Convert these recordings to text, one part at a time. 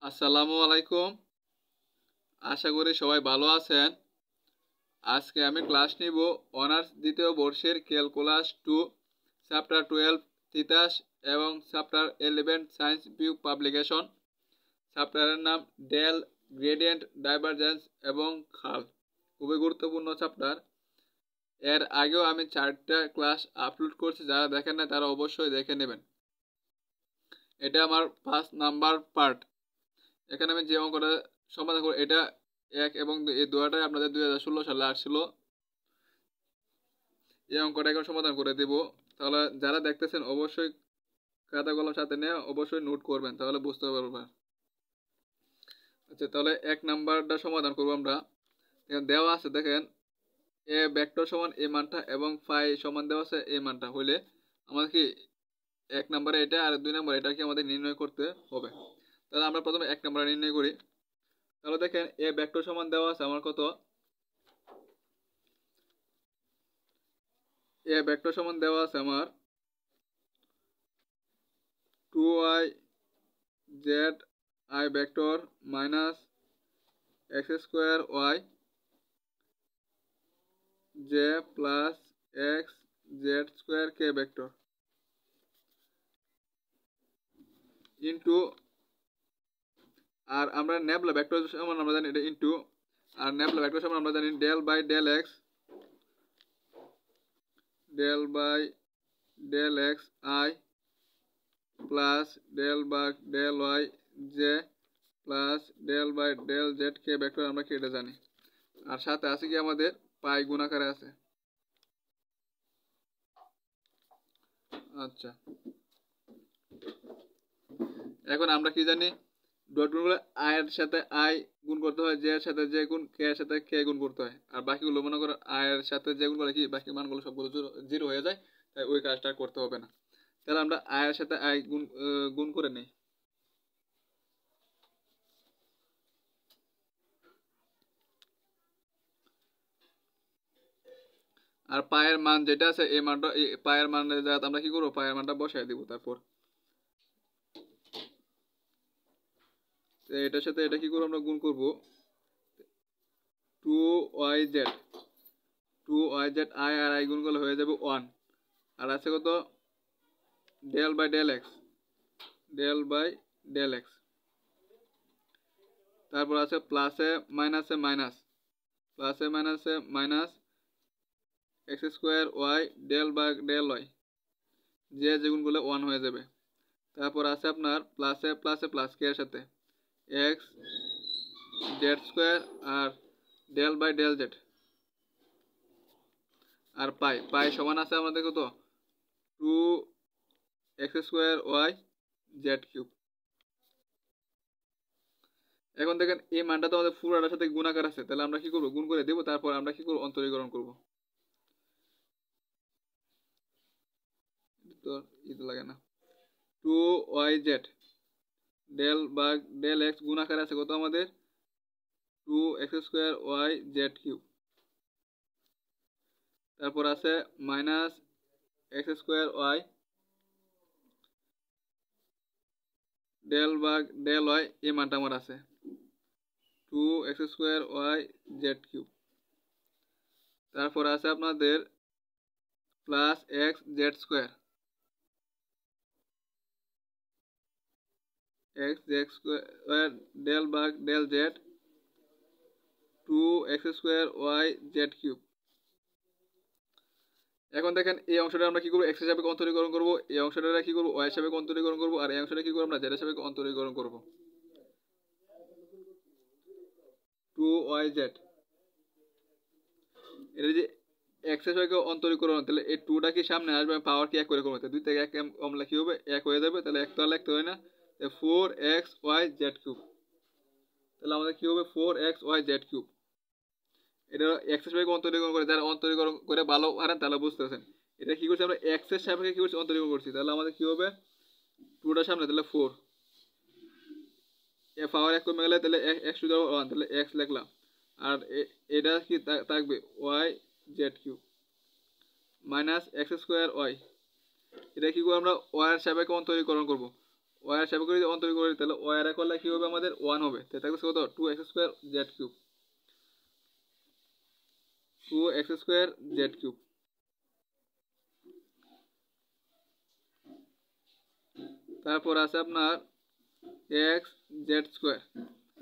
আসসালামু আলাইকুম। আশা করি সবাই ভালো আছেন। আজকে আমি ক্লাস নিব অনার্স দ্বিতীয় বর্ষের ক্যালকুলাস 2 চ্যাপ্টার 12 তিতাস এবং চ্যাপ্টার 11 সায়েন্স ভিউ পাবলিকেশন। চ্যাপ্টারের নাম ডেল, গ্রেডিয়েন্ট, ডাইভারজেন্স এবং খাল। খুবই গুরুত্বপূর্ণ চ্যাপ্টার। এর আগেও আমি 4টা ক্লাস আপলোড করছি, যারা দেখেন না তারা অবশ্যই দেখে নেবেন। এটা আমার 5 নাম্বার পার্ট। এখানে আমি যে অঙ্কটা সমাধান করব এটা 1 এবং 2 এই দুটোটাই আপনাদের 2016 সালে আসছিল। এই অঙ্কটা এখন সমাধান করে দেব। তাহলে যারা দেখতেছেন অবশ্যই খাতা কলম সাথে নিয়ে অবশ্যই নোট করবেন, তাহলে বুঝতে পারবেন। আচ্ছা, তাহলে 1 নাম্বারটা সমাধান করব আমরা। এখানে দেওয়া আছে, দেখেন এ ভেক্টর সমান এই মানটা এবং ফাই সমান দেওয়া আছে এই মানটা হইলে আমাদের কি 1 নম্বরে এটা আর 2 নম্বরে এটা কি আমাদের নির্ণয় করতে হবে। তাহলে আমরা প্রথমে 1 নম্বরে নির্ণয় করি। তাহলে দেখেন এ ভেক্টর সমান দেওয়া আছে আমার কত, এ ভেক্টর সমান দেওয়া আছে আমার 2i z I vector minus x square y j plus x z square k vector into, আর আমরা নেবলা ভেক্টর সমান আমরা জানি এটা ইন্টু, আর নেবলা ভেক্টর সমান আমরা জানি del by del X, del by del x I plus del by del Y J plus del by del Z K vector আমরা কি এটা জানি। আর সাথে আছে কি আমাদের পাই গুণাকারে আছে। আচ্ছা, এখন আমরা কি জানি, ডট গুণ করলে আই এর সাথে আই গুণ করতে হয়, জে এর সাথে জে গুণ, কে এর সাথে কে গুণ করতে হয়, আর বাকিগুলো মনে করো আই এর সাথে জে গুণ করলে কি বাকি মানগুলো সবগুলো জিরো হয়ে যায়, তাই ওই কাজটা করতে হবে না। তাহলে আমরা আই এর সাথে আই গুণ গুণ করে নিই। আর পায়ের মান যেটা আছে এই মানটা, পায়ের মানের জায়গায় আমরা কি করবো, পায়ের মানটা বসাই দিব। তারপর এটার সাথে এটা কি করবো, আমরা গুণ করব 2yz, 2yz I R I গুণ করলে হয়ে যাবে 1। আর আছে কত, del by del X, del by del X. তারপর আছে প্লাসে মাইনাসে মাইনাস, প্লাসে মাইনাসে minus X square Y del by del Y, যে যেগুন করলে 1 হয়ে যাবে। তারপর আছে আপনার প্লাসে প্লাসে প্লাস কে এর সাথে এক্স জেড স্কোয়ার আর ডেল বাই ডেল জেড, আর পাই পাই সমান আছে আমাদের কত, 2x square y Z cube. এখন দেখেন এই মানটা তো আমাদের পুরোটার সাথে গুণাকার আছে, তাহলে আমরা কি করবো, গুণ করে দেবো। তারপর আমরা কি করবো, অন্তরীকরণ করবো। তো ইতো লাগে না, 2yz ডেল বা ডেল এক্স গুণাকার আছে কত আমাদের, 2x square y Z cube. তারপর আছে minus X square Y del বা ডেল ওয়াই, এই মানটা আমার আছে 2x square y Z cube. তারপর আছে আপনাদের plus x z square, x z square del বা del z 2x square y Z cube. এখন দেখেন এই অংশটা আমরা কি করবো, এক্স হিসাবে অন্তরীকরণ করবো, এই অংশটা কি করবো, ওয়াই হিসাবে অন্তরীকরণ করবো, আর এই অংশটা কি করবো, আমরা জেড হিসাবে অন্তরীকরণ করবো। 2yz এটা যে এক্স হিসাবে অন্তরীকরণ, তাহলে এই 2টা কি সামনে আসবে, পাওয়ার কি এক করে করবো, 2 থেকে 1 কমলে কি হবে, 1 হয়ে যাবে। তাহলে 1 তো আর লিখতে হয় না, 4xyz কিউব। তাহলে আমাদের কি হবে, 4xyz কিউব। এটা এক্স এর সাপেক্ষে অন্তরীকরণ করে, যারা অন্তরীকরণ করে ভালো পারেন তাহলে বুঝতেছেন। এটা কি করছি আমরা, এক্স এর সাপেক্ষে কি করছি, অন্তরীকরণ করছি। তাহলে আমাদের কি হবে, 2টার সামনে তাহলে 4, এ পাওয়ার 1 কমে গেলে তাহলে x টু দি পাওয়ার 1, তাহলে x লিখলাম। আর এটা কি থাকবে Y Z cube minus X square Y. এটা কি করবো, আমরা ওয়াই এর সাপেক্ষে অন্তরীকরণ করবো। ওয়াই এর সাপেক্ষে যদি অন্তরীণ করি তাহলে ওয়াই এর করলে কি হবে আমাদের 1 হবে। তাহলে থাকবে কত 2x² z³ 2x² z³। তারপর আছে আপনার xz²।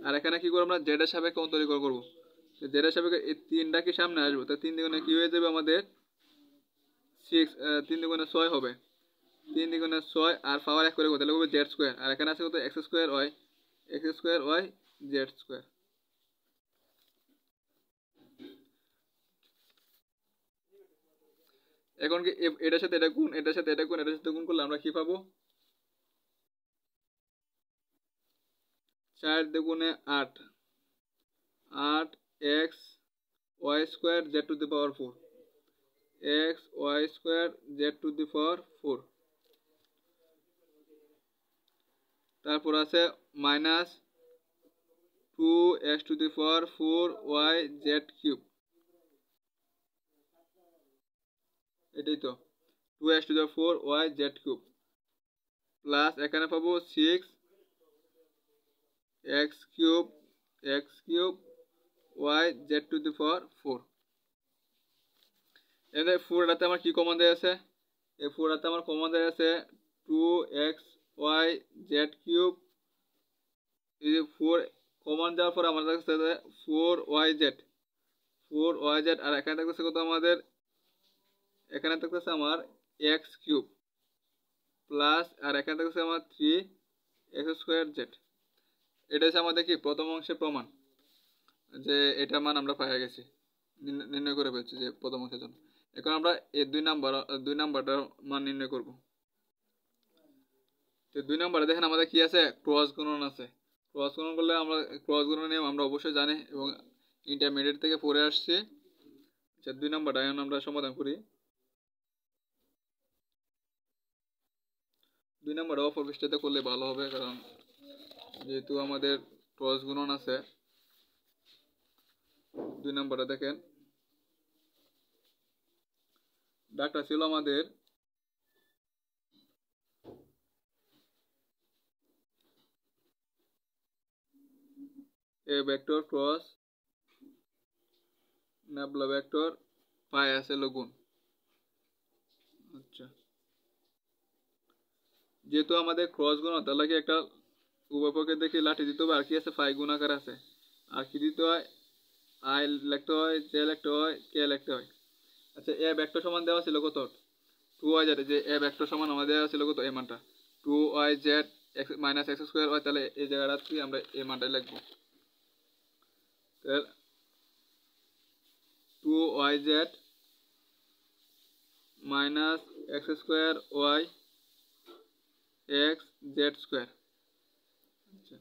আর এখানে কি করব আমরা z এর সাপেক্ষে অন্তরীকরণ করব। z এর সাপেক্ষে এই 3টা কি সামনে আসবে, তো 3 দ্বিগুণে কি হয়ে যাবে আমাদের 6, 3 দ্বিগুণে 6 হবে, 3 দ্বিগুণে 6 আর পাওয়ার 1 করে তাহলে হবে z²। আর এখানে আছে কত x² y z²। এখন কি এটার সাথে এটা গুণ, এটার সাথে এটা গুণ, এটার সাথে গুণ করলে আমরা কি পাবো 4 দুগুণে 8, 8x y² z⁴, x y² z⁴। তারপর আছে মাইনাস 2x⁴ y z³। এটাই তো 2x⁴ y z³ প্লাস এখানে পাবো 6x³ y z⁴। এখানে 4টাতে আমার কি কমন দেয়া আছে, এই 4টাতে আমার কমন দেয়া আছে 2xy z³ এই যে 4 কমন দেওয়ার পর আমাদের কাছে 4yz আর এখানে থাকতেছে কত আমাদের, এখানে থাকতেছে আমার x³ প্লাস আর এখানে থাকতেছে আমার 3x² z। এটা হচ্ছে আমাদের কি প্রথম অংশের প্রমাণ যে এটার মান আমরা পেয়ে গেছি, নির্ণয় করে ফেলছি যে প্রথম অংশের জন্য। এখন আমরা এই 2 নাম্বারটার মান নির্ণয় করব। তো 2 নাম্বারে দেখেন আমাদের কি আছে, ক্রস গুণন আছে। ক্রস গুণন করলে আমরা ক্রস গুণনের নিয়ম আমরা অবশ্যই জানি এবং ইন্টারমিডিয়েট থেকে পড়ে আসছি। আচ্ছা 2 নাম্বারটা এখন আমরা সমাধান করি। 2 নাম্বার অপর পৃষ্ঠাতে করলে ভালো হবে, কারণ যেহেতু আমাদের ক্রস গুণন আছে। 2 নাম্বারটা দেখেন, ডাকটা ছিল আমাদের a vector cross nabla vector পাই আছে গুণ। আচ্ছা যেহেতু আমাদের ক্রস গুণ তাহলে কি একটা উভয়পক্ষে দেখি লাঠি দিতে হবে, আর কি আছে ফাই গুণাকার আছে, আর কি দিতে হয় আই লিখতে হয়, জে লিখতে হয়, কে লিখতে হয়। আচ্ছা এ ভেক্টর সমান দেওয়া ছিল কত 2yz, যে এ ভেক্টর সমান আমাদের দেওয়া ছিল কত এই মানটা 2yz - x² হয়, তাহলে এই জায়গাটা কি আমরা এই মানটা লিখবো, তাহলে 2yz - x² y xz²। আচ্ছা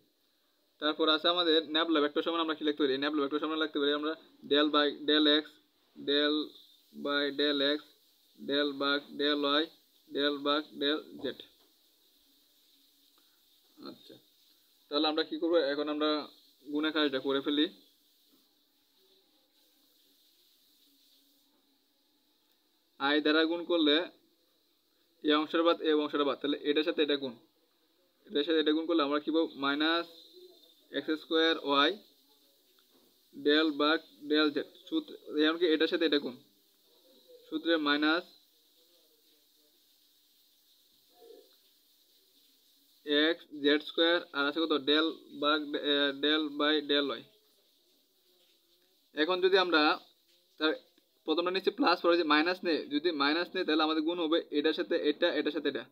তারপর আছে আমাদের ন্যাবলা ভেক্টর সমান আমরা কি লিখতে পারি, ন্যাবলা ভেক্টর সমান লিখতে পারি আমরা del by del x del by del x del ভাগ del y del ভাগ del z। আচ্ছা তাহলে আমরা কি করব, এখন আমরা গুণের কাজটা করে ফেলি। i দ্বারা গুণ করলে এই অংশের বাদ এই অংশের বাদ, তাহলে এটার সাথে এটা গুণ, এটার সাথে এটা গুণ করলে আমরা কি পাবো -x² y del ভাগ del z। সূত্র যেমন কি এটার সাথে এটা গুণ, সূত্রে মাইনাস x z² আর আছে কত del ভাগ del বাই del y। এখন যদি আমরা তার প্রথমটা নিচে প্লাস পরে যে মাইনাস নেই, যদি মাইনাস নেই তাহলে আমাদের গুণ হবে এটার সাথে এটা, এটার সাথে এটা।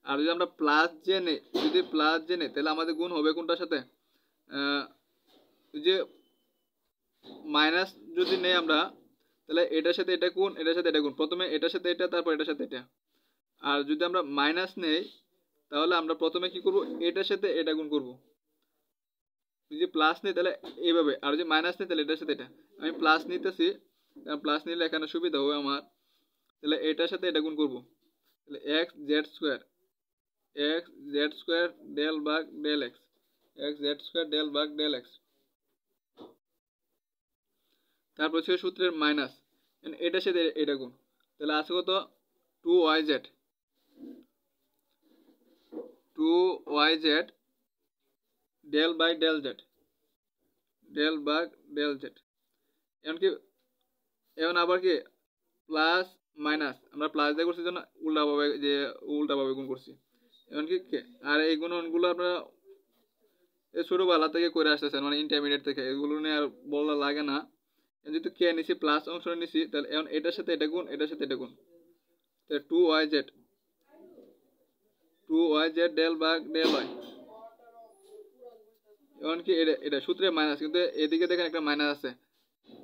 আর যদি আমরা প্লাস যে নেই, যদি প্লাস যে নেই তাহলে আমাদের গুণ হবে কোনটার সাথে, যে মাইনাস যদি নেই আমরা তাহলে এটার সাথে এটা গুণ, এটার সাথে এটা গুণ, প্রথমে এটার সাথে এটা তারপর এটার সাথে এটা। আর যদি আমরা মাইনাস নেই তাহলে আমরা প্রথমে কি করব এটার সাথে এটা গুণ করব, যদি প্লাস নেই তাহলে এইভাবে, আর যদি মাইনাস নেই তাহলে এটার সাথে এটা। আমি প্লাস নিতেছি, প্লাস নিলে এখানে সুবিধা হবে আমার, তাহলে এটার সাথে এটা গুণ করব, তাহলে xz² del ভাগ del x xz² del ভাগ del x। তারপর ছিল সূত্রের মাইনাস, এটার সাথে এটা গুণ, তাহলে আছে কত 2yz 2yz del by del Z, del by del Z. এমনকি এখন আবার কি প্লাস মাইনাস, আমরা প্লাস দিয়ে করছি জন্য উল্টাভাবে গুণ করছি। এমনকি আর এই গুণনগুলো আপনারা এই ছোটোবেলা থেকে করে আসতেছেন, মানে ইন্টারমিডিয়েট থেকে, এগুলো নিয়ে আর বলা লাগে না। যেহেতু কে নিছি প্লাস অংশ নিছি, তাহলে এখন এটার সাথে এটা গুণ, এটার সাথে এটা গুণ, তাহলে 2yz del by del Y. এমনকি এটা এটা সূত্রে মাইনাস, কিন্তু এদিকে দেখেন একটা মাইনাস আছে,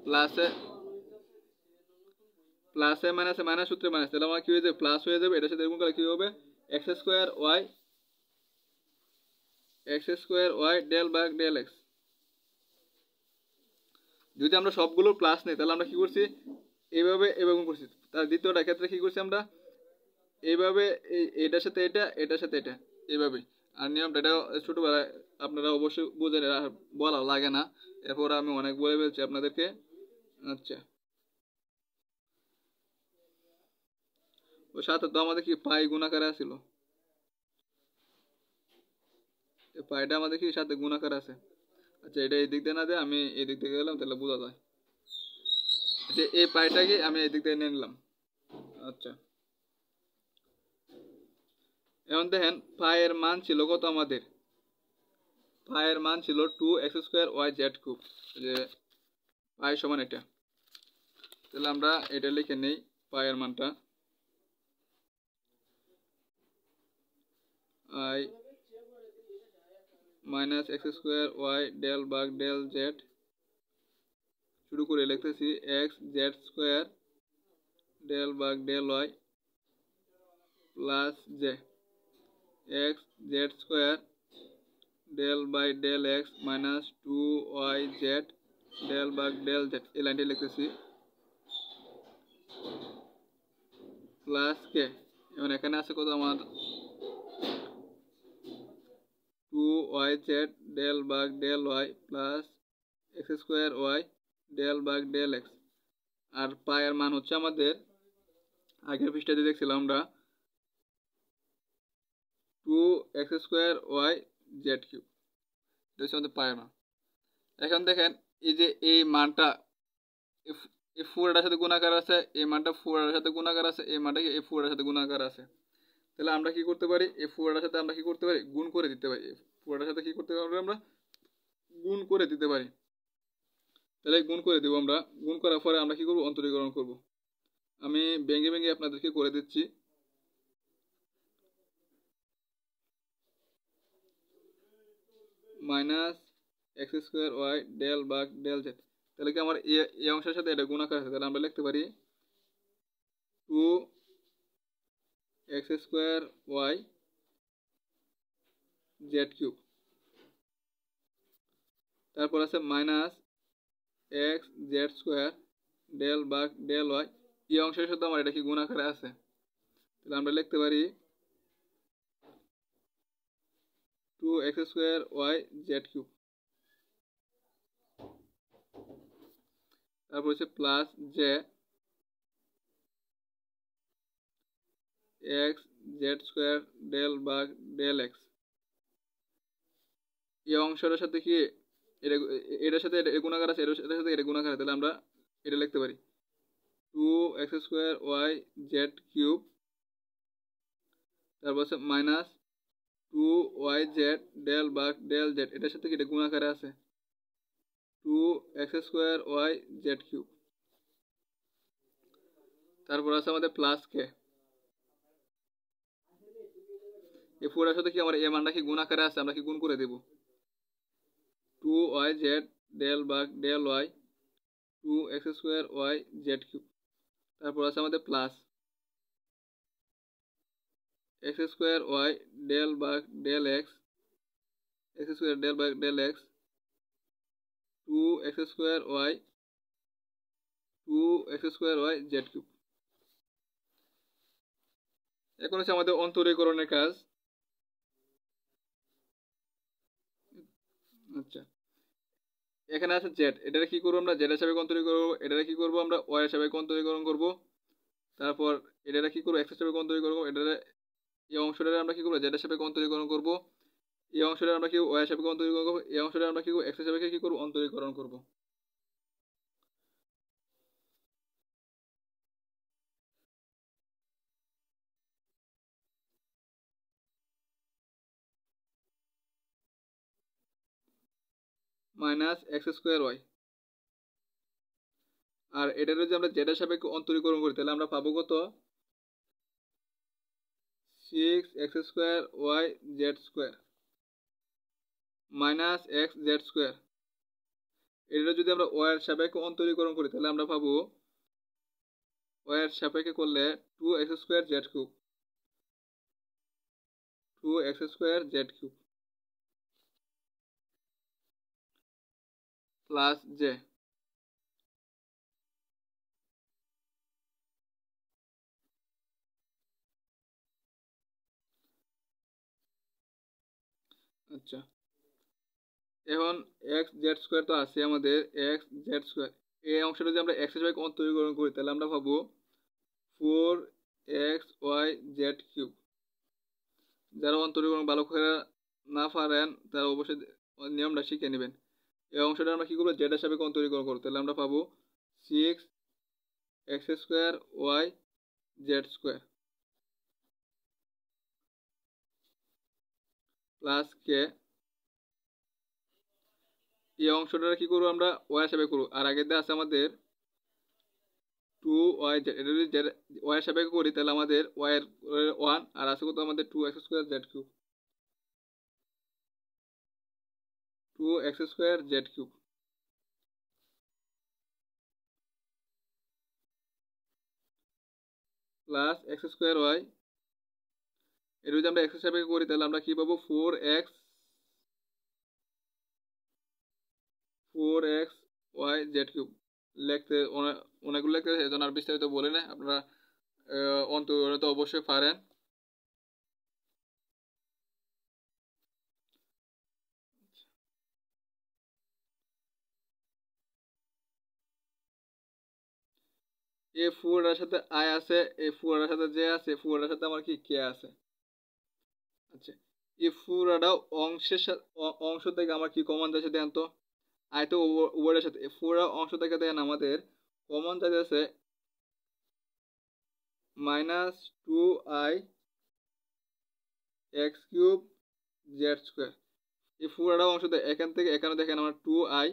প্লাসে প্লাসে মাইনাসে মাইনাস, সূত্রে মাইনাস, তাহলে আমার কি হয়ে যাবে প্লাস হয়ে যাবে, এটার সাথে গুণ করলে কি হবে X square Y del by del X. যদি আমরা সবগুলো প্লাস নেই তাহলে আমরা কি করছি এইভাবে গুণ করছি। তার দ্বিতীয়টা ক্ষেত্রে কি করছি আমরা এইভাবে, এটার সাথে এটা, এটার সাথে এটা, এইভাবে। আর নিয়মটা এটা ছোটোবেলায় আপনারা অবশ্যই বুঝেন, বলা লাগে না, এরপর আমি অনেক বলে ফেলছি আপনাদেরকে। আচ্ছা, ওই সাথে তো আমাদের কি পাই গুণাকার ছিল, পাইটা আমাদের কি সাথে গুণাকার আছে। আচ্ছা, এটা এই দিক দিয়ে না দিয়ে আমি এই দিক থেকে গেলাম, তাহলে বোঝা যায় যে এই পাইটাকে আমি এই দিক দিয়ে নিয়ে নিলাম। আচ্ছা, এখন দেখেন পায়ের মান ছিল কত আমাদের, পায়ের মান ছিল 2x²y/z³ যে পাই সমান এটা। তাহলে আমরা এটা লিখে নেই, পায়ের মানটা i minus x² del bug del Z, শুরু করে লিখতেছি x(z²) del bug del Y plus J x(z²) del by del X minus 2yz del bug del Z. এই লাইনটি লিখতেছি প্লাস কে, এবং এখানে আছে কত আমার 2yz del bug del Y plus x² del bug del x. আর পায়ের মান হচ্ছে আমাদের আগের পৃষ্ঠাতে দেখছিলাম আমরা 2x²y/z³, এটা হচ্ছে আমাদের পায়ের মান। এখন দেখেন এই যে এই মানটা এই পুরোটার সাথে গুণাকার আছে, এই মানটা পুরোটার সাথে গুণাকার আছে, এই মানটা এই পুরোটার সাথে গুণাকার আছে। তাহলে আমরা কি করতে পারি, এই পুরোটার সাথে আমরা কি করতে পারি গুণ করে দিতে পারি, পুরোটার সাথে কি করতে পারি আমরা গুণ করে দিতে পারি। তাহলে গুণ করে দেবো আমরা, গুণ করার পরে আমরা কি করব অন্তরীকরণ করব। আমি ভেঙে ভেঙে আপনাদেরকে করে দিচ্ছি। Minus x² del bug del Z, তাহলে কি আমার এই অংশের সাথে এটা গুণাকার আছে, তাহলে আমরা লিখতে পারি 2x²z³। তারপর আছে minus x(z²) del bug del Y, এই অংশের সাথে আমার এটা কি গুণাকারে আছে, তাহলে আমরা লিখতে পারি 2x²y/z³। তারপর হচ্ছে plus J x(z²) del bug del X. এই অংশটার সাথে কি এটার সাথে এটা গুণাকার আছে, এটার সাথে এটা গুণাকার আছে, তাহলে আমরা এটা লিখতে পারি 2x²y/z³। তারপর হচ্ছে minus 2yz del bug del Z, এটার সাথে কি এটা গুণাকারে আছে 2x²y/z³। তারপর আছে আমাদের প্লাস কে, এই পুরোটার সাথে কি আমার এই মানটা কি গুণাকারে আছে, আমরা কি গুণ করে দেব 2yz del bug del Y 2x²y/z³। তারপর আছে আমাদের plus x² del bug del X, x² del bug del X 2x²y/z³। এখন হচ্ছে আমাদের অন্তরীকরণের কাজ। আচ্ছা, এখানে আছে জেড, এটারে কি করবো আমরা জেড হিসাবে অন্তরীকরণ করবো, এটারে কি করবো আমরা ওয়াই হিসাবে অন্তরীকরণ করবো। তারপর এটারে কি করবো এক্স হিসাবে অন্তরীকরণ করবো, এটারে এই অংশটারে আমরা কি করব জেড এর সাপেক্ষে অন্তরীকরণ করব, এই অংশটা আমরা কি ওয়াই এর সাপেক্ষে অন্তরীকরণ করব, এই অংশটা আমরা কি করব এক্স এর সাপেক্ষে কি করব অন্তরীকরণ করব। মাইনাস এক্স স্কোয়ার ওয়াই, আর এটা যদি আমরা জেড এর সাপেক্ষে অন্তরীকরণ করি তাহলে আমরা পাবো কত 6x² y z² minus x z square. এটা যদি আমরা ওয়াই এর সাপেক্ষে অন্তরীকরণ করি তাহলে আমরা পাবো ওয়াই এর সাপেক্ষে করলে 2x² z³ 2x² z³ plus J. আচ্ছা, এখন এক্স জেড স্কোয়ার তো আছে আমাদের, এক্স জেড স্কোয়ার এই অংশটা যদি আমরা এক্স এর সাপেক্ষে অন্তরীকরণ করি তাহলে আমরা পাবো 4xy z³। যারা অন্তরীকরণ ভালো করে না পারেন তারা অবশ্যই নিয়মটা শিখে নেবেন। এই অংশটা আমরা কি করবো জেড এর সাপেক্ষে অন্তরীকরণ করবো, তাহলে আমরা পাবো 6x² y z² প্লাস কে। এই অংশটা কি করবো আমরা ওয়াই এর সাপেক্ষে করবো, আর আগের দিয়ে আছে আমাদের 2y এটা যদি ওয়াই এর সাপেক্ষে করি তাহলে আমাদের ওয়াই এর 1 আর আছে কত আমাদের 2x² z³ 2x² z³ plus x² y। এটা যদি আমরা x এর সাপেক্ষে করি তাহলে আমরা কি পাবো 4y z³ লিখতে অনেকগুলো লিখতে এজন্য আর বিস্তারিত বলি না, আপনারা অন্তরীকরণ তো অবশ্যই পারেন। এই 4 এর সাথে আই আছে, এই 4 এর সাথে জে আছে, 4 এর সাথে আমার কি কে আছে। আচ্ছা, এই পুরাটা অংশ থেকে আমার কি কমন যাচ্ছে দেখেন তো, আই তো উভয়ের সাথে পুরা অংশ থেকে দেখেন আমাদের কমন যাচ্ছে -2i x³ z²। এই পুরাটা অংশ এখান থেকে এখানে দেখেন আমার 2i,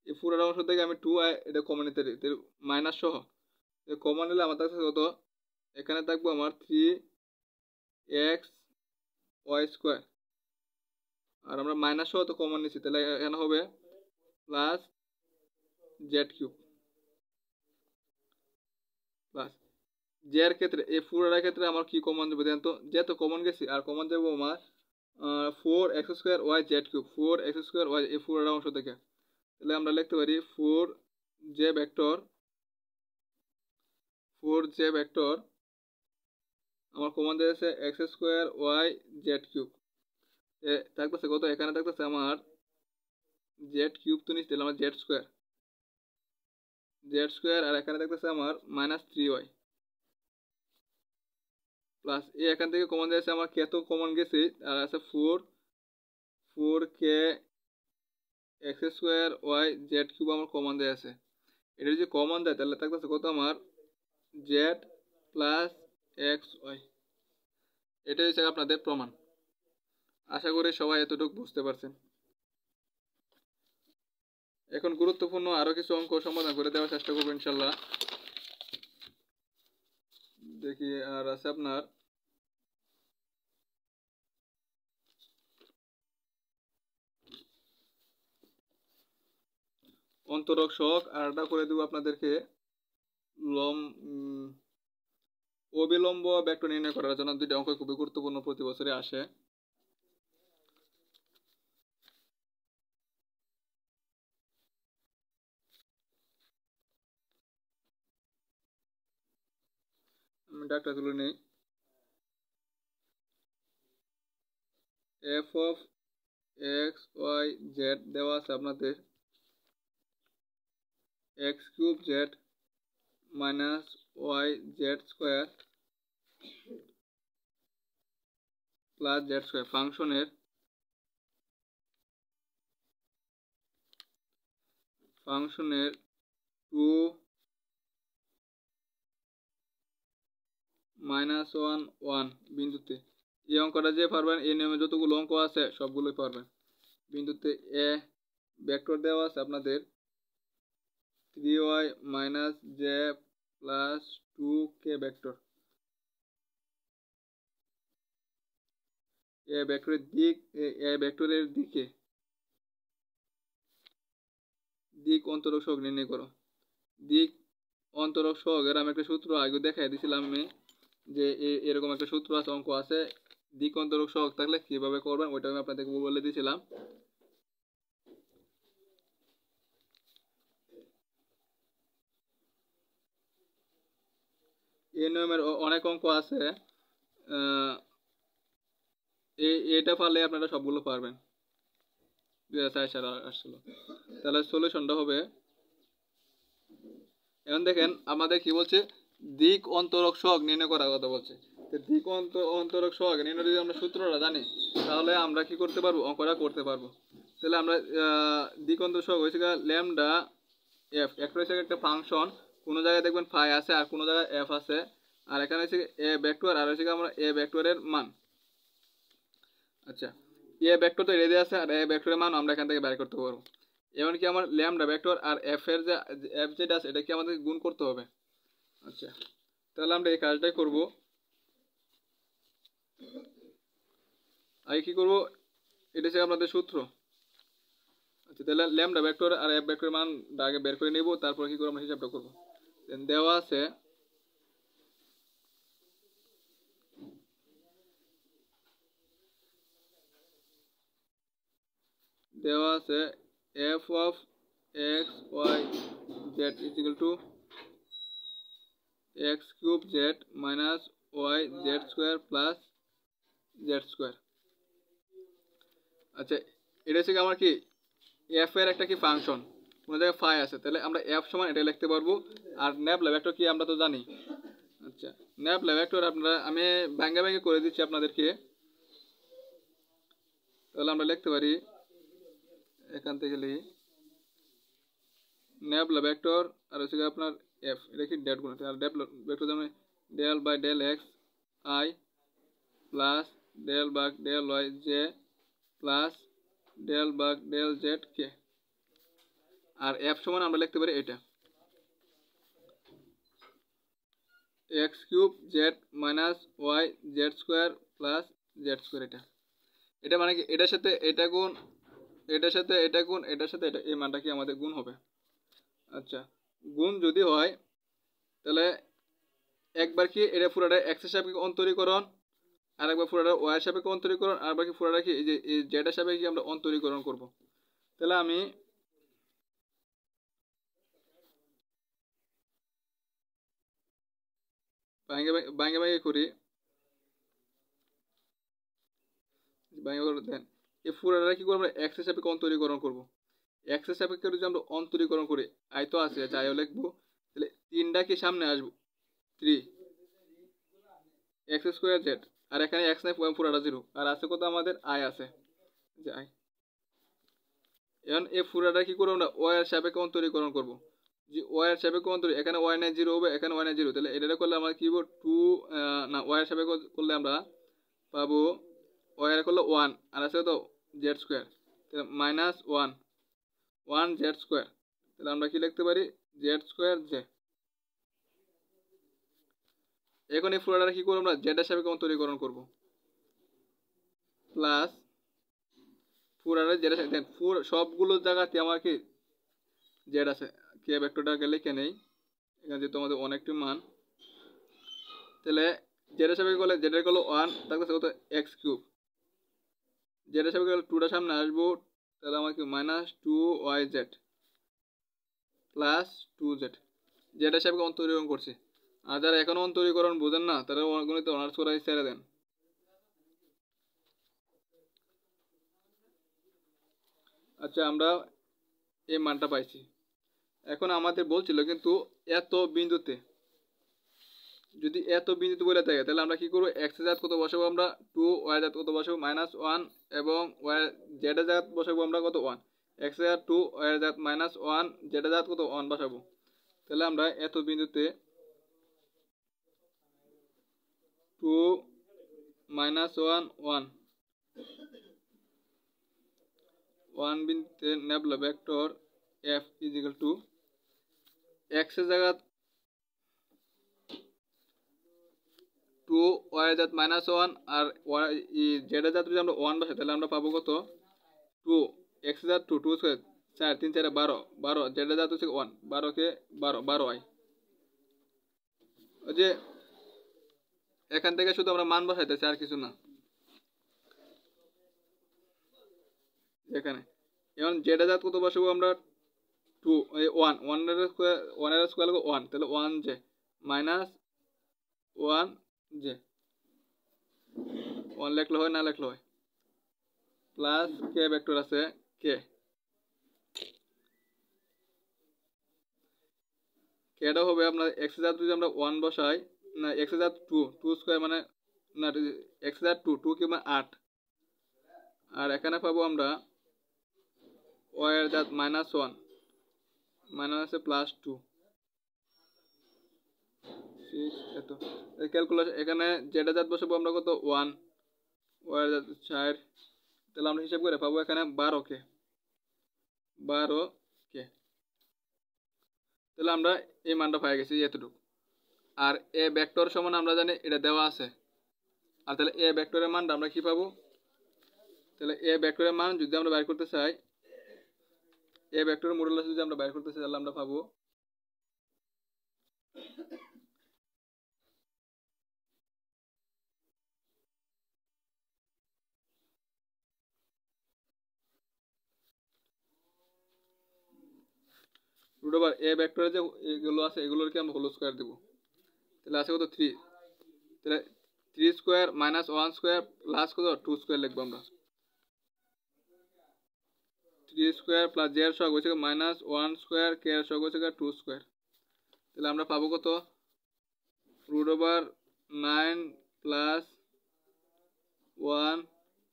এই পুরাটা অংশ থেকে আমি 2i এটা কমন নিতে পারি মাইনাস সহ, কমন নিলে আমার কাছে কত এখানে থাকবো আমার 3xy², আর আমরা মাইনাস সহ তো কমন নিচ্ছি তাহলে এখানে হবে প্লাস z³ প্লাস জে এর ক্ষেত্রে এই পুরোটার ক্ষেত্রে আমার কি কমন যাবে দেন তো, জে তো কমন গেছি আর কমন যাবো আমার 4x² y z³ 4x² y এই পুরোটা অংশ থেকে, তাহলে আমরা লিখতে পারি 4j ভেক্টর আমার কমন যাচ্ছে x² y z³ থাকতেছে কত এখানে থাকতেছে আমার z³ তো নিচ্ছি তাহলে আমার z² আর এখানে থাকতেছে আমার -3y প্লাস এখান থেকে কমন যাচ্ছে আমার কে তো কমন গেছে আর আছে 4k x² y z³ আমার কমন দেয় আছে। এটা যদি কমন দেয় তাহলে থাকতেছে কত আমার z প্লাস এক্স ওয়াই। এটাই হচ্ছে আপনাদের প্রমাণ। আশা করি সবাই এতটুকু বুঝতে পারছেন। এখন গুরুত্বপূর্ণ আরো কিছু অঙ্ক সমাধান করে দেওয়ার চেষ্টা করবো ইনশাল্লাহ। দেখি আর আছে আপনার অন্তরক সহগ, আর এটা করে দেবো আপনাদেরকে অবিলম্ব ভেক্টর নির্ণয় করার জন্য। দুইটা অঙ্ক খুবই গুরুত্বপূর্ণ, প্রতি বছরে আসে। আমি ডাকটা তুলে নেই। F of X Y Z দেওয়া আছে আপনাদের x³ z - y z² plus Z square ফাংশনের টু মাইনাস ওয়ান ওয়ান বিন্দুতে এই অঙ্কটা যে পারবেন এই নিয়মে যতগুলো অঙ্ক আছে সবগুলোই পারবেন। বিন্দুতে এ ভেক্টর দেওয়া আছে আপনাদের 3y minus j plus 2k vector. A ভেক্টরের দিক অন্তরক সহগ নির্ণয় করো। দিক অন্তরক সহগের আমি একটা সূত্র আগে দেখাই দিয়েছিলাম আমি যে এরকম একটা সূত্র আছে, অঙ্ক আছে। দিক অন্তরক সহগ থাকলে কিভাবে করবেন ওইটা আমি আপনাদেরকে বলে দিয়েছিলাম। এই নিয়মের অনেক অঙ্ক আছে, এটা পারলে আপনারা সবগুলো পারবেন। 2004 সালে আসছিল। তাহলে সলিউশনটা হবে, এখন দেখেন আমাদের কি বলছে, দিক অন্তরক সহগ নির্ণয় করার কথা বলছে। দিক অন্তরক সহগ নির্ণয় যদি আমরা সূত্রটা জানি তাহলে আমরা কি করতে পারবো, অঙ্কটা করতে পারবো। তাহলে আমরা দিক অন্তরক সহগ হয়েছে ল্যামডা এফ, একটা হচ্ছে একটা ফাংশন, কোনো জায়গায় দেখবেন ফাই আছে আর কোনো জায়গায় এফ আছে, আর এখানে হচ্ছে এ ভেক্টর আর হচ্ছে আমরা এ ভেক্টরের মান। আচ্ছা, এ ভেক্টর তো রেডি আছে আর এ ভেক্টরের মান আমরা এখান থেকে বের করতে পারবো। এমনকি আমার ল্যামডা ভেক্টর আর এফ এর যে এফ যেটা আছে এটা কি আমাদের গুণ করতে হবে। আচ্ছা, তাহলে আমরা এই কাজটাই করব। আগে কি করব, এটা হচ্ছে আমাদের সূত্র। আচ্ছা, তাহলে ল্যামডা ভেক্টর আর এফ ভেক্টরের মান আগে বের করে নেব, তারপর কি করব আমরা হিসাবটা করব। দেওয়া আছে f of x y z is equal to x cube z minus y z square plus z square। আচ্ছা, এটা হচ্ছে আমার কি f এর একটা কি ফাংশন, কোনো জায়গায় ফাই আছে, তাহলে আমরা f সমান এটা লিখতে পারবো। আর ন্যাবলা ভেক্টর কি আমরা তো জানি। আচ্ছা, ন্যাবলা ভেক্টর আপনারা আমি ভাঙ্গে করে দিচ্ছি আপনাদেরকে। তাহলে আমরা লিখতে পারি এখান থেকে লিখি ন্যাবলা ভেক্টর আর হচ্ছে আপনার f, এটা কি ডেট গুণ, আর ভেক্টর যেমন del by del x I plus del by del Y J plus del by del Z K. আর f সমান আমরা লিখতে পারি এটা X cube Z minus Y Z square plus Z square. এটা মানে কি এটার সাথে এটা গুণ, এটার সাথে এটা গুণ, এটার সাথে এটা, এই মানটা কি আমাদের গুণ হবে। আচ্ছা, গুণ যদি হয় তাহলে একবার কি এটা পুরোটা এক্সের সাপেক্ষে অন্তরীকরণ, আর একবার পুরোটা ওয়াই এর সাপেক্ষে অন্তরীকরণ, আর বাকি পুরোটা কি এই যে জেড এর সাপেক্ষে আমরা অন্তরীকরণ করব। তাহলে আমি ভাঙে করি, দেন এই পুরোটা কি করবো, এক্স এর সাপেক্ষে অন্তরীকরণ করব। এক্স এর সাপেক্ষে যদি আমরা অন্তরীকরণ করি, আই তো আছে যাইও লিখবো, তাহলে তিনটা কি সামনে আসবো 3 এক্স স্কোয়ার জেড, আর এখানে এক্স নাই পুরোটা 0, আর আছে কত আমাদের আই আছে যে আই। এখন এই পুরোটা কি করবো আমরা ওয়াই এর সাপেক্ষে অন্তরীকরণ করব। যে ওয়াই এর সাপেক্ষে অন্তরীকরণ, এখানে ওয়াই নাই 0 হবে, এখানে ওয়াই নাই 0, তাহলে এটা করলে আমরা কি বলবো 2 না ওয়াই এর সাপেক্ষে করলে আমরা পাবো ওয়াই এর করলে 1 আর আছে তো জেড স্কোয়ার, তাহলে মাইনাস 1 জেড স্কোয়ার। তাহলে আমরা কি লিখতে পারি জেড স্কোয়ার জে। এখন এই পুরোটা কি করবো আমরা জেড এর সাপেক্ষে অন্তরীকরণ করব প্লাস পুরোটা জেড এর সবগুলো জায়গাতে আমার কি জেড আছে, কে ভেক্টরটা গেলে কে নেই, এখানে যেহেতু আমাদের অনেকটি মান, তাহলে জেড এর সাপেক্ষে করলে জেড এর করলো 1 থাকতেছে কত এক্স কিউব, জেড এর সাপেক্ষে করলে 2টা সামনে আসবো, তাহলে আমার কি minus 2 Y Z plus 2 Z. Z এর সাপেক্ষে অন্তরীকরণ করছি, আর যারা এখনো অন্তরীকরণ বোঝেন না তারা গণিতে অনার্স করাই ছেড়ে দেন। আচ্ছা, আমরা এই মানটা পাইছি। এখন আমাদের বলছিল কিন্তু এত বিন্দুতে যদি এত বিন্দুতে বলে থাকে তাহলে আমরা কি করব, এক্স এর জাত কত বসাবো আমরা 2, ওয়াই জাত কত বসাবো -1 এবং ওয়াই জেড এর জাত বসাবো আমরা কত 1। এক্স এর জাত 2, ওয়াই এর জাত -1, জেড এর জাত কত 1 বসাবো। তাহলে আমরা এত বিন্দুতে 2 -1 1 1 বিন্দুতে nabla vector f equal to x এর জায়গা 2, ওয়াই এর জাত -1 আর জেড এর জাত যদি আমরা 1 বসাই তাহলে আমরা পাবো কত 2, এক্স এর জাত 2, 2 স্কয়ার 4 3 4 12 12, জেড এর জাত হচ্ছে 1, 12 কে 12 12 হয়। ওই যে এখান থেকে শুধু আমরা মান বসাইতেছি আর কিছু না। এখানে এখন জেড এর জাত কত বসাবো আমরা 2 1 1 এর স্কয়ার 1, তাহলে 1 জে -1 জে 1 লিখলে হয় না লিখলে হয়, প্লাস কে ভেক্টর আছে কে, কেটা হবে আপনার এক্স এর জাত যদি আমরা 1 বসাই না, এক্স এর জাত 2 2 স্কয়ার মানে না, এক্স এর জাত 2 2 কি মানে 8, আর এখানে পাবো আমরা ওয়াই এর জাত -1 আছে +2 6 এত ক্যালকুলেশন। এখানে জেড এর জাত বসাবো আমরা কত 1, ওয়াই এর জাত 4, তাহলে আমরা হিসাব করে পাবো এখানে 12 কে তাহলে আমরা এই মানটা পেয়ে গেছি এতটুকু। আর এ ভেক্টর সমান আমরা জানি এটা দেওয়া আছে, আর তাহলে এ ভেক্টরের মানটা আমরা কি পাবো, তাহলে এ ভেক্টরের মান যদি আমরা বের করতে চাই, এ ভেক্টরের মডুলাস যদি আমরা বের করতে চাই তাহলে আমরা পাবো রুট ওভার এ ভেক্টরে যে এগুলো আছে এগুলোকে আমরা হোল স্কয়ার দেব, তাহলে আছে কত 3, তাহলে 3 স্কয়ার -1 স্কয়ার প্লাস কত 2 স্কয়ার লিখবো আমরা, 3 স্কয়ার প্লাস জে এর সহগ হচ্ছে -1 স্কয়ার, কে এর সহগ হচ্ছে 2 স্কয়ার, তাহলে আমরা পাবো কত রুট ওভার 9 প্লাস 1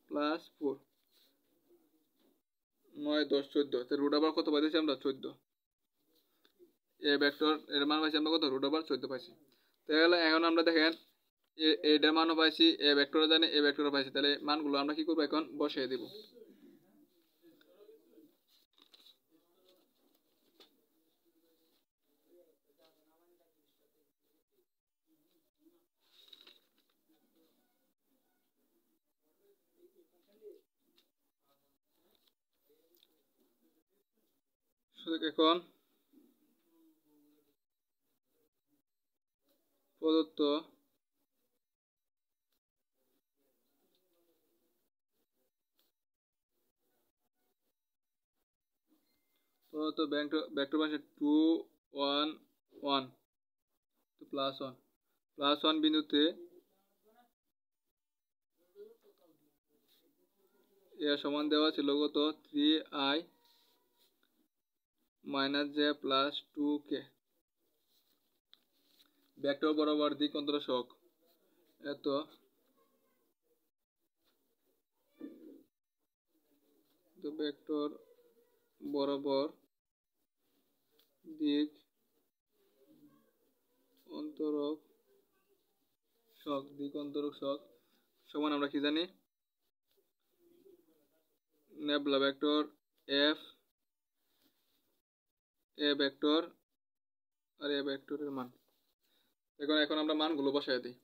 প্লাস 4 9 10 14, তাহলে রুট ওভার কত পাইছি আমরা 14, এ ভেক্টর এর মান পাইছি আমরা কত রুট ওভার 14 পাইছি। তাহলে এখন আমরা দেখেন এটার মানও পাইছি, এ ভেক্টরও জানি, এ ভেক্টরও পাইছি, তাহলে মানগুলো আমরা কি করবো এখন বসিয়ে দেব। এখন প্রদত্ত ভেক্টর পাশে 2 1 1 +1 বিন্দুতে এর সমান দেওয়া ছিল কত 3i - j + 2k, ভেক্টর বরাবর দিক অন্তর সহগ এত ভেক্টর বরাবর দিক অন্তরক সহগ সমান আমরা কি জানি nabla vector f A vector আর এ ভেক্টরের মান। এখন আমরা মানগুলো বসাই দিই।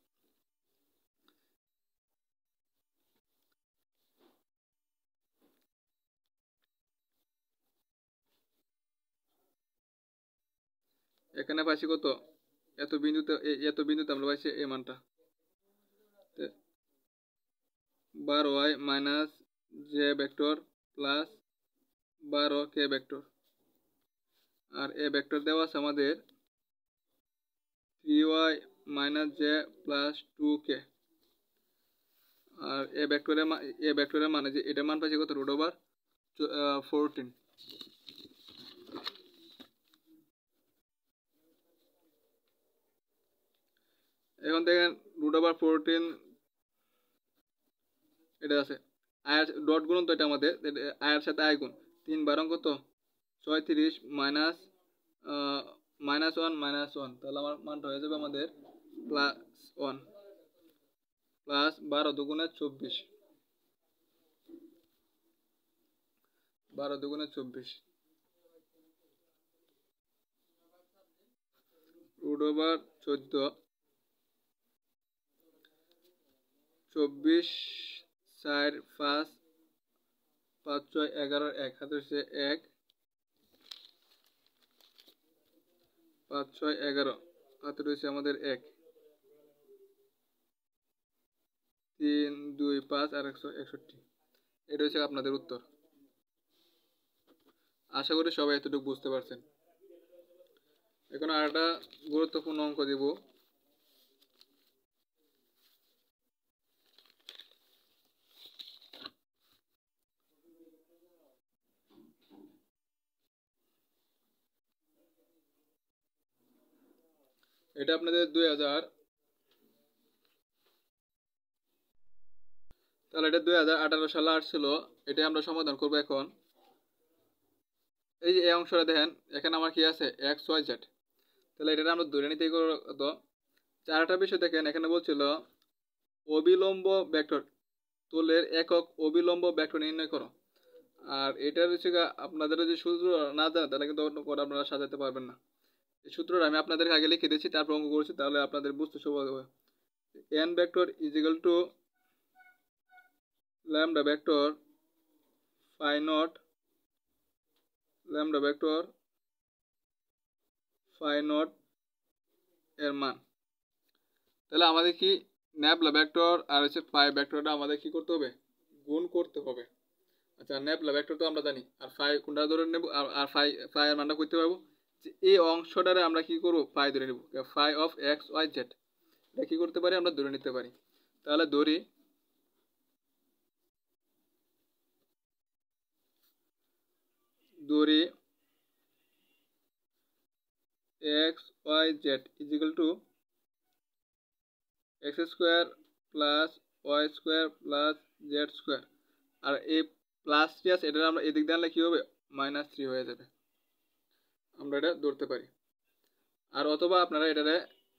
এখানে পাইছি কত এত বিন্দুতে আমরা পাইছি এই মানটা 12i - j vector plus 12k vector, আর এ ভেক্টর দেওয়া আছে আমাদের 3y - j + 2k, R A ভেক্টরের মানে যে এটা মান পাইছি কত রুট ওভার 14। এখন দেখেন √14 এটা আছে আয়ের ডট গুণ তো এটা আমাদের আয়ের সাথে আয় গুণ 3 12 কত 36 মাইনাস -1 তাহলে আমার মানটা হয়ে যাবে আমাদের +1 প্লাস 12 দুগুণে 24 12 দুগুণে 24 √14 24 4 5 5 6 11 1 হাতে হচ্ছে 1 5 6 11 হাতে রয়েছে আমাদের 1 3 2 5 আর 161 এটা হচ্ছে আপনাদের উত্তর। আশা করি সবাই এতটুকু বুঝতে পারছেন। এখন আরেকটা গুরুত্বপূর্ণ অঙ্ক দিব। এটা আপনাদের 2000 তাহলে এটা 2018 সালে আসছিল। এটা আমরা সমাধান করব এখন। এই যে এই অংশটা দেখেন এখানে আমার কি আছে x y z, তাহলে এটা আমরা ধরে নিতেই তো চারটা বিষয় দেখেন এখানে বলছিল অবিলম্ব ভেক্টর তুলের একক অবিলম্ব ভেক্টর নির্ণয় করো। আর এটা হচ্ছে আপনাদের যদি সূত্র না জানেন তাহলে কিন্তু আপনারা সাজাতে পারবেন না। এই সূত্রটা আমি আপনাদের আগে লিখে দিয়েছি, তারপর অঙ্ক করেছি, তাহলে আপনাদের বুঝতে সুবিধা হবে। n vector is equal to lambda vector phi naught lambda vector phi naught এর মান। তাহলে আমাদের কি ন্যাবলা ভেক্টর আর হচ্ছে ফাই ভেক্টরটা আমাদের কি করতে হবে গুণ করতে হবে। আচ্ছা ন্যাবলা ভেক্টর তো আমরা জানি, আর ফাই কোনটা ধরে নেব আর ফাই এর মানটা করতে পারবো যে এই অংশটারে আমরা কি করব ফাই ধরে নেব, phi of X Y Z এটা কি করতে পারি আমরা ধরে নিতে পারি। তাহলে ধরি x Y z is equal to x square plus Y square plus Z square, আর এই প্লাস টি আছে এটা আমরা এদিক দিয়ে আনলে কী হবে -3 হয়ে যাবে। আমরা এটা ধরতে পারি। আর অথবা আপনারা এটারে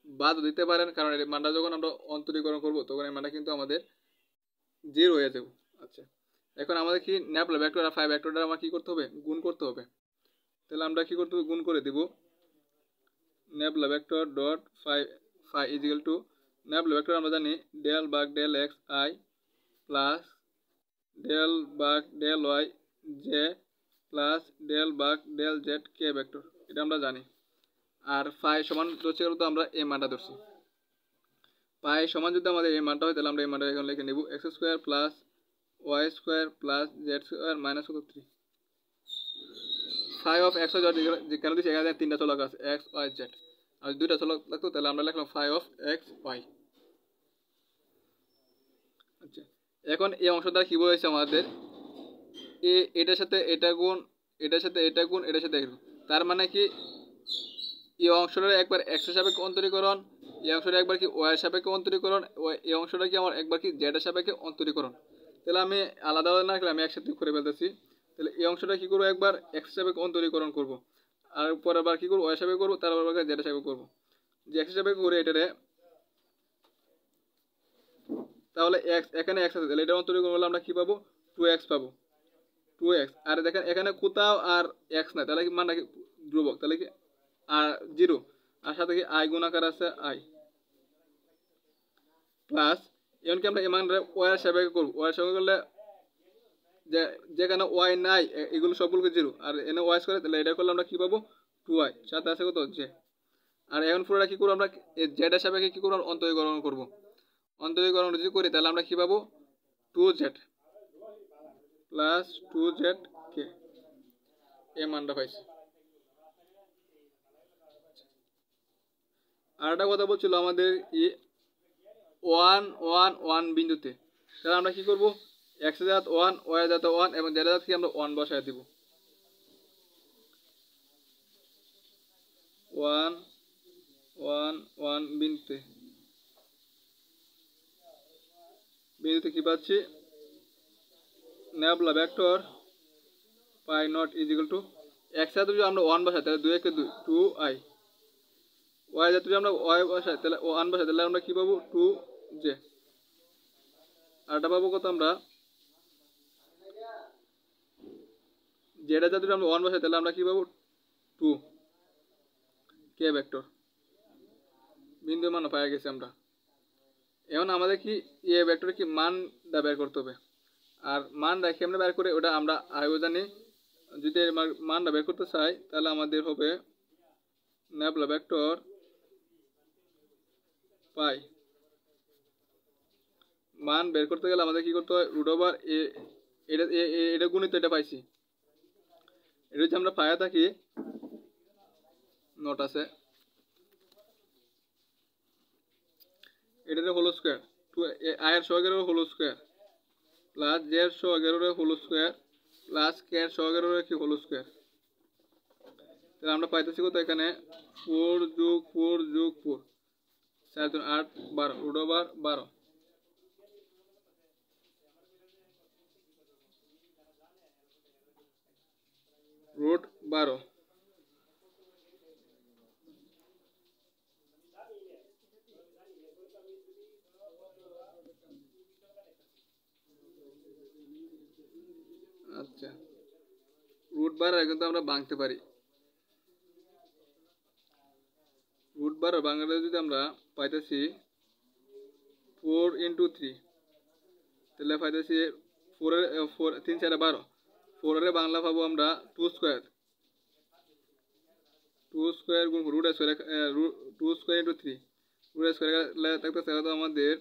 বাদ দিতে পারেন, কারণ এই মানটা যখন আমরা অন্তরীকরণ করব তখন এই মানটা কিন্তু আমাদের 0 হয়ে যাবে। আচ্ছা এখন আমাদের কি ন্যাবলা ভেক্টর আর ফাই ভেক্টরটা আমার কি করতে হবে গুণ করতে হবে। তাহলে আমরা কি করতে হবে গুণ করে দিব nabla vector dot phi is equal to nabla vector আমরা জানি ডেল ভাগ del x I plus del ভাগ del Y J plus del ভাগ ডেল জেড কে ভেক্টর, এটা আমরা জানি। আর ফাই সমান হচ্ছে তো আমরা এই মানটা ধরছি। ফাই সমান যদি আমাদের এই মানটা হয় তাহলে আমরা এই মানটা এখন লিখে নেব X square plus Y square plus Z square minus 3 phi of X Y Z যেখানে দিচ্ছি এখানে 3টা চলক আছে এক্স ওয়াই জেড, আর 2টা চলক লাগতো তাহলে আমরা লিখলাম ফাই অফ এক্স ওয়াই। আচ্ছা এখন এই অংশটা কি বলেছে আমাদের এটার সাথে এটা গুণ এটার সাথে এটা গুণ এটার সাথে এটা গুণ, তার মানে কি এই অংশটা একবার এক্স এর সাপেক্ষে অন্তরীকরণ, এই অংশটা একবার কি ওয়াই এর সাপেক্ষে অন্তরীকরণ, এই অংশটা কি আমার একবার কি জেড এর সাপেক্ষে অন্তরীকরণ। তাহলে আমি আলাদা আলাদা না করে আমি একসাথে করে ফেলতেছি। তাহলে এই অংশটা কি করবো একবার এক্স এর সাপেক্ষে অন্তরীকরণ করবো, আর পরের বার কি করবো ওয়াই এর সাপেক্ষে করবো, তারপর জেড এর সাপেক্ষে করবো। যে এক্স এর সাপেক্ষে করে এটারে তাহলে এক্স এখানে এক্স আছে তাহলে এটা অন্তরীকরণ করলে আমরা কি পাবো 2x পাবো 2x। আর দেখেন এখানে কোথাও আর এক্স নাই তাহলে কি মানটা কি ধ্রুবক, তাহলে কি আর 0 আর সাথে কি আই গুণাকার আছে আই প্লাস এমনকি আমরা এই মানটা ওয়াই এর সাপেক্ষে করবো, ওয়াই এর সাপেক্ষে করলে যে যেখানে ওয়াই নাই এগুলো সবগুলোকে 0 আর এনে ওয়াই করে তাহলে এটা করলে আমরা কি পাবো 2y সাথে আছে কত জে। আর এখন পুরোটা কি করবো আমরা জেড এর সাপেক্ষে কি করবো অন্তরীকরণ করবো, অন্তরীকরণ যদি করি তাহলে আমরা কি পাবো 2z প্লাস 2z কে এই মানটা পাইছি। আর একটা কথা বলছিল আমাদের 1 বিন্দুতে, তাহলে আমরা কি করবো এক্স জাত 1 ওয়াই জাত 1 এবং জেড জাত কি আমরা 1 বসায় দিব 1 বিন্দুতে। বিন্দুতে কি পাচ্ছি nabla vector pi not is equal to x এর যদি আমরা 1 বসাই তাহলে 2 একে 2 2i ওয়াই এর যদি আমরা ওয়াই বসাই তাহলে 1 বসাই তাহলে আমরা কি পাবো 2j আর এটা পাবো কত আমরা জেড এর যদি আমরা 1 বসাই তাহলে আমরা কি পাবো 2 কে ভেক্টর বিন্দু মান পাওয়া গেছে আমরা। এখন আমাদের কি এ ভেক্টরের কি মানটা বের করতে হবে আর মানটা কেমনে বের করে ওটা আমরা আগেও জানি। যদি মানটা বের করতে চাই তাহলে আমাদের হবে ন্যাবলা ভেক্টর পাই মান বের করতে গেলে আমাদের কি করতে হয় রুট ওভার এ এটা গুণিত এটা পাইছি এটা যদি আমরা পাইয়া থাকি নোট আছে এটা হোল স্কয়ার টু আয়ের সহগের হোল স্কয়ার প্লাস জেড সহগের হোল স্কয়ার প্লাস কে এর সহগের কি হোল স্কয়ার তাহলে আমরা পাইতেছি কত এখানে 4 যোগ 4 যোগ 4 4 3 8 12 রুট ওভার 12 রুট 12 আচ্ছা রুট 12 কিন্তু আমরা ভাঙতে পারি রুট 12 ভাঙলে যদি আমরা পাইতেছি 4 ইনটু 3 তাহলে পাইতেছি 4 এর 4 3 4 12 4 এর বাংলা পাবো আমরা 2 স্কয়ার গুণ root square 2 square into 3 root square থাকতেছে কত আমাদের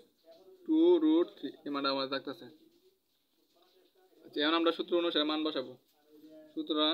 2 রুট 3 এই মানটা আমাদের থাকতেছে। আচ্ছা এখন আমরা সূত্র অনুসারে মান বসাবো সুতরাং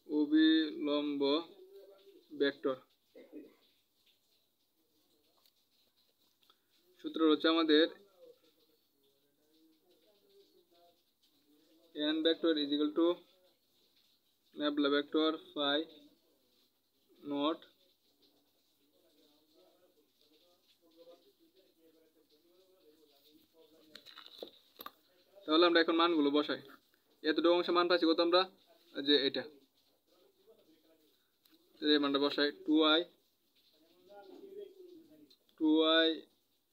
অভিলম্ব ভেক্টর সূত্র হচ্ছে আমাদের n vector is equal to nabla vector phi naught তাহলে আমরা এখন মানগুলো বসাই এতটুকু অংশে মান পাচ্ছি কত আমরা যে এটা এই মানটা বসাই 2i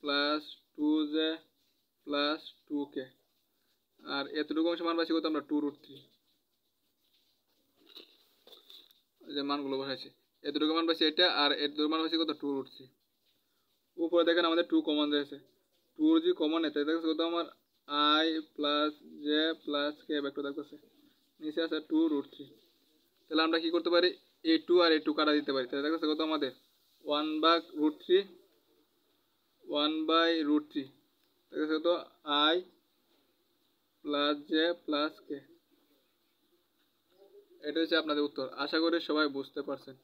plus 2j plus 2k আর এতটুকু অংশ মান পাচ্ছি কত আমরা 2 রুট 3 যে মানগুলো বসাইছি এতটুকু মান পাচ্ছি এটা আর এতটুকু মান পাচ্ছি কত 2 রুট 3 উপরে দেখেন আমাদের 2 কমন রয়েছে 2 যদি কমন এতে দেখছে কত আমার i plus j plus k vector থাকতেছে নিচে আছে 2 রুট 3 তাহলে আমরা কি করতে পারি এই 2 আর এই 2 কাটা দিতে পারি তাহলে দেখছে কত আমাদের 1 ভাগ রুট 3 1 বাই রুট 3 দেখছে কত i plus j plus k এটা হচ্ছে আপনাদের উত্তর। আশা করি সবাই বুঝতে পারছেন।